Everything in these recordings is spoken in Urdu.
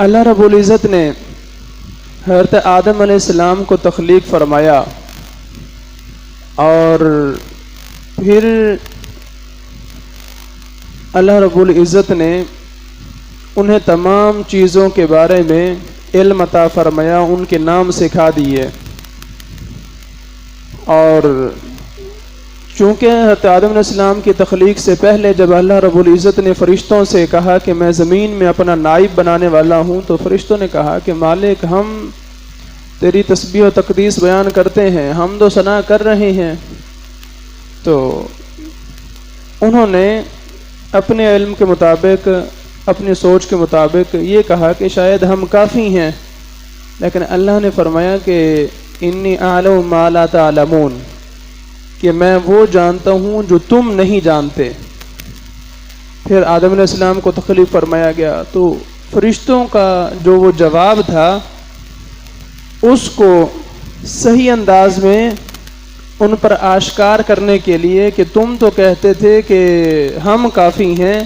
اللہ رب العزت نے حضرت آدم علیہ السلام کو تخلیق فرمایا اور پھر اللہ رب العزت نے انہیں تمام چیزوں کے بارے میں علم عطا فرمایا، ان کے نام سکھا دیے۔ اور چونکہ حضرت آدم علیہ السلام کی تخلیق سے پہلے جب اللہ رب العزت نے فرشتوں سے کہا کہ میں زمین میں اپنا نائب بنانے والا ہوں، تو فرشتوں نے کہا کہ مالک ہم تیری تسبیح و تقدیس بیان کرتے ہیں، حمد و ثنا کر رہے ہیں۔ تو انہوں نے اپنے علم کے مطابق، اپنی سوچ کے مطابق یہ کہا کہ شاید ہم کافی ہیں، لیکن اللہ نے فرمایا کہ انی اعلم ما لا تعلمون، کہ میں وہ جانتا ہوں جو تم نہیں جانتے۔ پھر آدم علیہ السلام کو تخلیق فرمایا گیا، تو فرشتوں کا جو وہ جواب تھا اس کو صحیح انداز میں ان پر آشکار کرنے کے لیے کہ تم تو کہتے تھے کہ ہم کافی ہیں،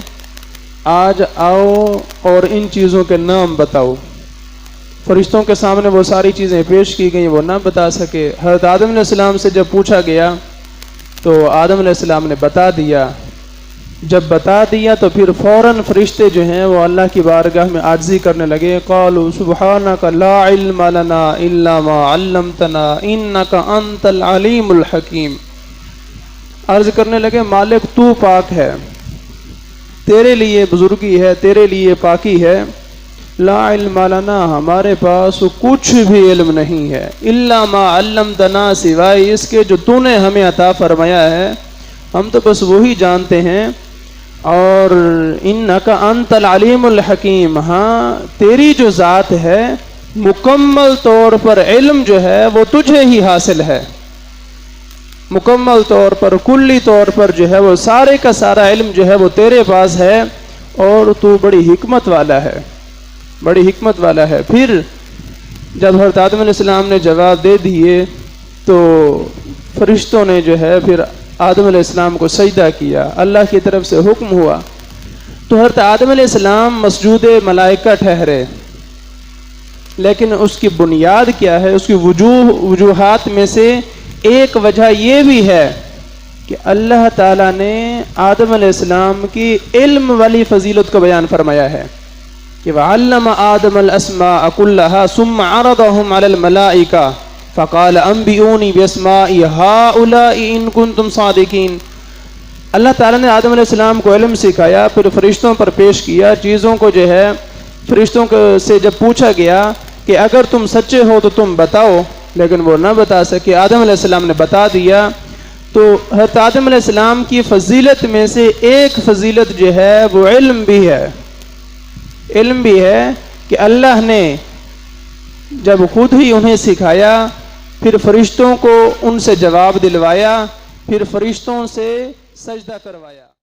آج آؤ اور ان چیزوں کے نام بتاؤ۔ فرشتوں کے سامنے وہ ساری چیزیں پیش کی گئیں، وہ نہ بتا سکے۔ حضرت آدم علیہ السلام سے جب پوچھا گیا تو آدم علیہ السلام نے بتا دیا۔ جب بتا دیا تو پھر فوراً فرشتے جو ہیں وہ اللہ کی بارگاہ میں عاجزی کرنے لگے، قالوا سبحانک لا علم لنا الا ما علمتنا انک انت العلیم الحکیم۔ عرض کرنے لگے مالک تو پاک ہے، تیرے لیے بزرگی ہے، تیرے لیے پاکی ہے۔ لا علم لنا، ہمارے پاس کچھ بھی علم نہیں ہے، الا ما علمتنا، سوائے اس کے جو تو نے ہمیں عطا فرمایا ہے، ہم تو بس وہی جانتے ہیں۔ اور انک انت العلیم الحکیم، ہاں تیری جو ذات ہے مکمل طور پر علم جو ہے وہ تجھے ہی حاصل ہے، مکمل طور پر، کلی طور پر جو ہے وہ سارے کا سارا علم جو ہے وہ تیرے پاس ہے، اور تو بڑی حکمت والا ہے، بڑی حکمت والا ہے۔ پھر جب حضرت آدم علیہ السلام نے جواب دے دیے تو فرشتوں نے جو ہے پھر آدم علیہ السلام کو سجدہ کیا، اللہ کی طرف سے حکم ہوا۔ تو حضرت آدم علیہ السلام مسجود ملائکہ ٹھہرے، لیکن اس کی بنیاد کیا ہے، اس کی وجوہات میں سے ایک وجہ یہ بھی ہے کہ اللہ تعالیٰ نے آدم علیہ السلام کی علم والی فضیلت کو بیان فرمایا ہے کہ وَعَلَّمَ آدَمَ الْأَسْمَاءَ كُلَّهَا ثُمَّ عَرَضَهُمْ عَلَى الْمَلَائِكَةِ فَقَالَ أَنْبِئُونِي بِأَسْمَاءِ هَؤُلَاءِ إِن كُنتُمْ صَادِقِينَ۔ اللہ تعالیٰ نے آدم علیہ السلام کو علم سکھایا، پھر فرشتوں پر پیش کیا، چیزوں کو جو ہے فرشتوں سے جب پوچھا گیا کہ اگر تم سچے ہو تو تم بتاؤ، لیکن وہ نہ بتا سکے، آدم علیہ السلام نے بتا دیا۔ تو حضرت آدم علیہ السلام کی فضیلت میں سے ایک فضیلت جو ہے وہ علم بھی ہے، علم بھی ہے کہ اللہ نے جب خود ہی انہیں سکھایا، پھر فرشتوں کو ان سے جواب دلوایا، پھر فرشتوں سے سجدہ کروایا۔